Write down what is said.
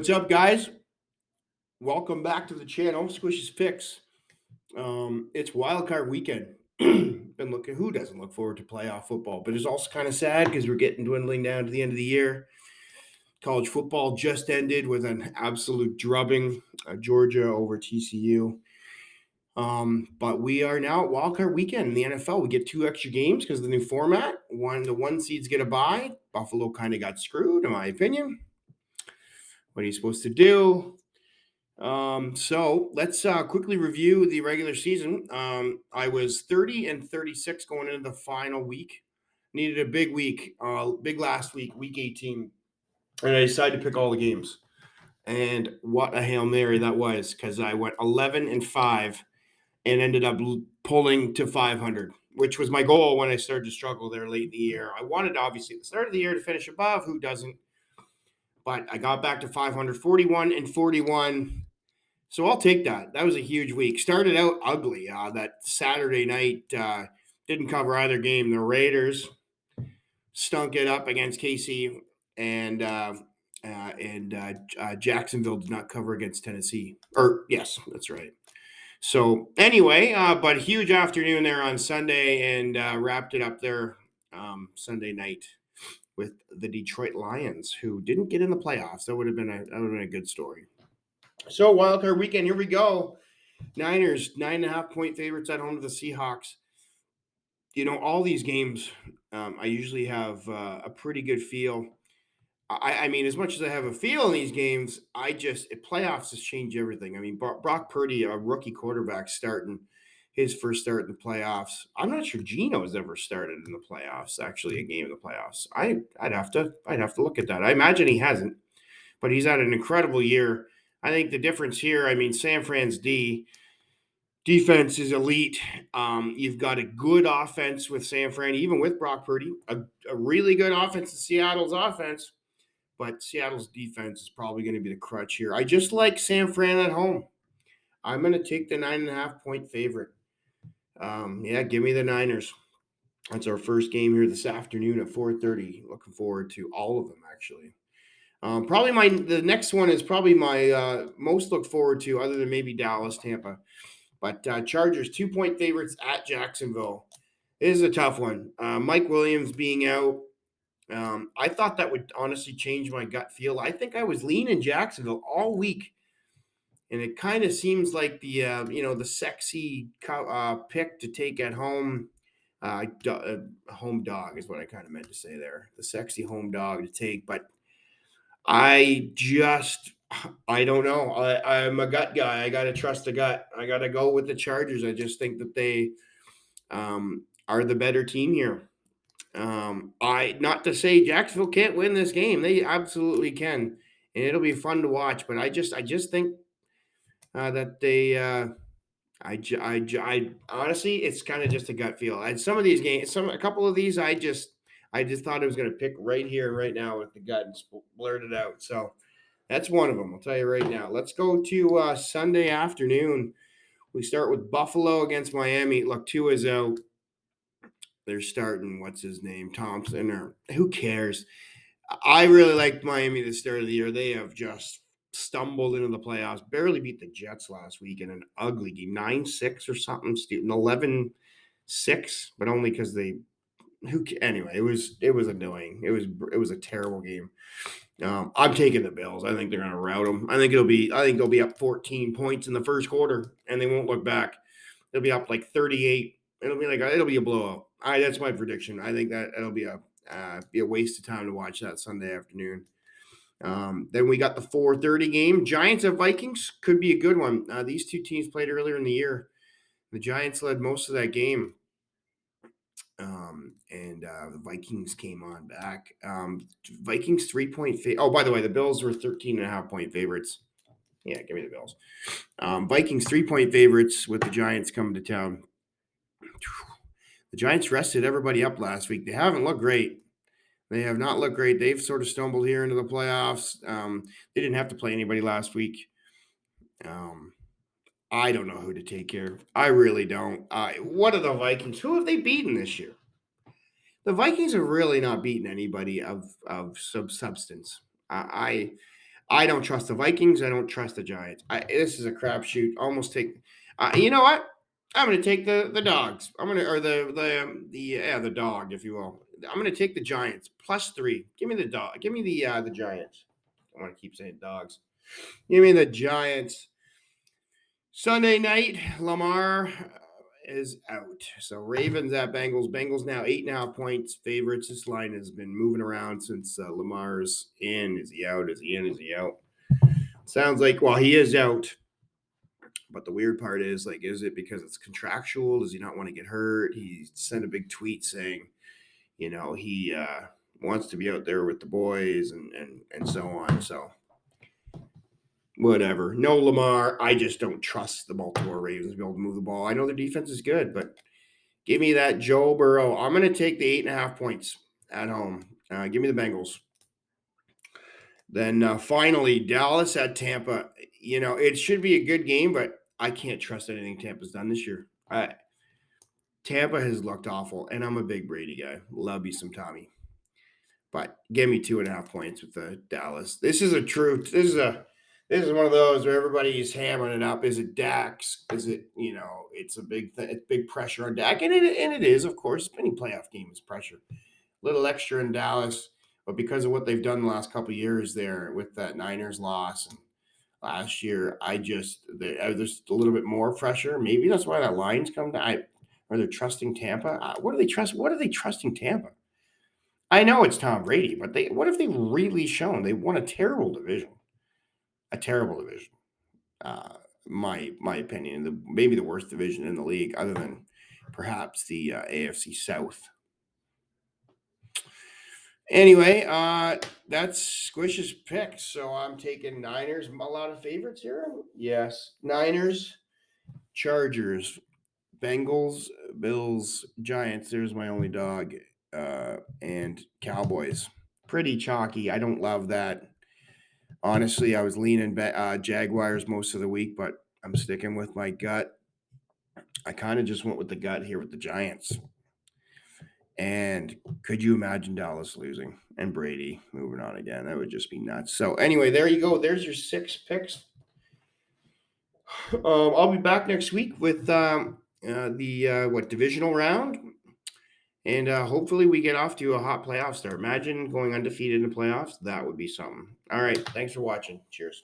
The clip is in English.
What's up, guys? Welcome back to the channel, Squish's Picks. It's Wildcard weekend. Been looking. Who doesn't look forward to playoff football? But it's also kind of sad because we're getting dwindling down to the end of the year. College football just ended with an absolute drubbing, Georgia over TCU. But we are now at Wildcard weekend in the NFL. We get 2 extra games because of the new format. The one seeds get a bye. Buffalo kind of got screwed, in my opinion. What are you supposed to do? So let's quickly review the regular season. I was 30-36 going into the final week. Needed a big week, big last week, week 18, and I decided to pick all the games. And what a Hail Mary that was, because I went 11-5 and ended up pulling to 500, which was my goal when I started to struggle there late in the year. I wanted, obviously, at the start of the year to finish above. Who doesn't? But I got back to 500, 41-41. So I'll take that. That was a huge week. Started out ugly. That Saturday night didn't cover either game. The Raiders stunk it up against KC, and Jacksonville did not cover against Tennessee. Yes, that's right. So anyway, but huge afternoon there on Sunday, and wrapped it up there Sunday night with the Detroit Lions, who didn't get in the playoffs. That would have been a good story. So wildcard weekend, here we go. Niners, 9.5-point favorites at home to the Seahawks. You know, all these games, I usually have a pretty good feel. I mean, as much as I have a feel in these games, playoffs just change everything. I mean, Brock Purdy, a rookie quarterback, starting his first start in the playoffs. I'm not sure Geno's ever started in the playoffs, actually, a game in the playoffs. I'd have to look at that. I imagine he hasn't, but he's had an incredible year. I think the difference here, I mean, San Fran's defense is elite. You've got a good offense with San Fran, even with Brock Purdy, a really good offense in Seattle's offense, but Seattle's defense is probably going to be the crutch here. I just like San Fran at home. I'm going to take the 9.5-point favorite. Give me the Niners. That's our first game here this afternoon at 4:30. Looking forward to all of them, actually. The next one is probably my most look forward to, other than maybe Dallas, Tampa. But Chargers, 2-point favorites at Jacksonville. This is a tough one. Mike Williams being out, I thought that would honestly change my gut feel. I think I was leaning Jacksonville all week, and it kind of seems like the sexy pick to take at home. Home dog is what I kind of meant to say there. The sexy home dog to take, but I don't know. I'm a gut guy. I got to trust the gut. I got to go with the Chargers. I just think that they are the better team here. Not to say Jacksonville can't win this game. They absolutely can, and it'll be fun to watch. But I just think that they. I honestly, it's kind of just a gut feel. And some of these games, a couple of these, I just thought I was going to pick right here and right now with the gut and blurt it out. So that's one of them. I'll tell you right now. Let's go to Sunday afternoon. We start with Buffalo against Miami. Look, Tua's out. They're starting, what's his name, Thompson, or who cares? I really liked Miami at the start of the year. They have just stumbled into the playoffs, barely beat the Jets last week in an ugly game, 9-6 or something, 11-6, but only because anyway, it was annoying. It was a terrible game. I'm taking the Bills. I think they're going to rout them. I think they'll be up 14 points in the first quarter, and they won't look back. They'll be up like 38. It'll be a blowout. That's my prediction. I think that it'll be a waste of time to watch that Sunday afternoon. Then we got the 4:30 game. Giants at Vikings could be a good one. These two teams played earlier in the year. The Giants led most of that game. And the Vikings came on back. Vikings 3-point Oh, by the way, the Bills were 13.5-point favorites. Yeah, give me the Bills. Vikings 3-point favorites with the Giants coming to town. The Giants rested everybody up last week. They haven't looked great. They have not looked great. They've sort of stumbled here into the playoffs. They didn't have to play anybody last week. I don't know who to take here. I really don't. What are the Vikings? Who have they beaten this year? The Vikings have really not beaten anybody of substance. I I don't trust the Vikings. I don't trust the Giants. This is a crapshoot. Almost take. You know what? I'm going to take the dogs. I'm going to or the dog, if you will. I'm going to take the Giants +3. Give me the dog. Give me the Giants. I want to keep saying dogs. Give me the Giants. Sunday night, Lamar is out. So Ravens at Bengals. Bengals now 8.5 points favorites. This line has been moving around since Lamar's in. Is he out? Is he in? Is he out? Sounds like, well, he is out. But the weird part is, like, is it because it's contractual? Does he not want to get hurt? He sent a big tweet saying, he wants to be out there with the boys and so on. So whatever. No Lamar. I just don't trust the Baltimore Ravens to be able to move the ball. I know their defense is good, but give me that Joe Burrow. I'm going to take the 8.5 points at home. Give me the Bengals. Then finally, Dallas at Tampa. It should be a good game, but I can't trust anything Tampa's done this year. Tampa has looked awful, and I'm a big Brady guy. Love you some Tommy. But give me 2.5 points with the Dallas. This is this is one of those where everybody's hammering it up. Is it Dax? Is it, it's a big thing. It's big pressure on Dak. And it is, of course. Any playoff game is pressure. A little extra in Dallas. But because of what they've done the last couple of years there with that Niners loss and last year, there's a little bit more pressure. Maybe that's why that line's come down. Are they trusting Tampa? What are they trusting Tampa? I know it's Tom Brady, but what if they really shown they won a terrible division? A terrible division. My opinion, maybe the worst division in the league, other than perhaps the AFC South. Anyway, that's Squish's pick. So I'm taking Niners. A lot of favorites here. Yes, Niners, Chargers, Bengals, Bills, Giants. There's my only dog. And Cowboys. Pretty chalky. I don't love that. Honestly, I was leaning Jaguars most of the week, but I'm sticking with my gut. I kind of just went with the gut here with the Giants. And could you imagine Dallas losing and Brady moving on again? That would just be nuts. So anyway, there you go. There's your 6 picks. I'll be back next week with the divisional round. And hopefully we get off to a hot playoff start. Imagine going undefeated in the playoffs. That would be something. All right. Thanks for watching. Cheers.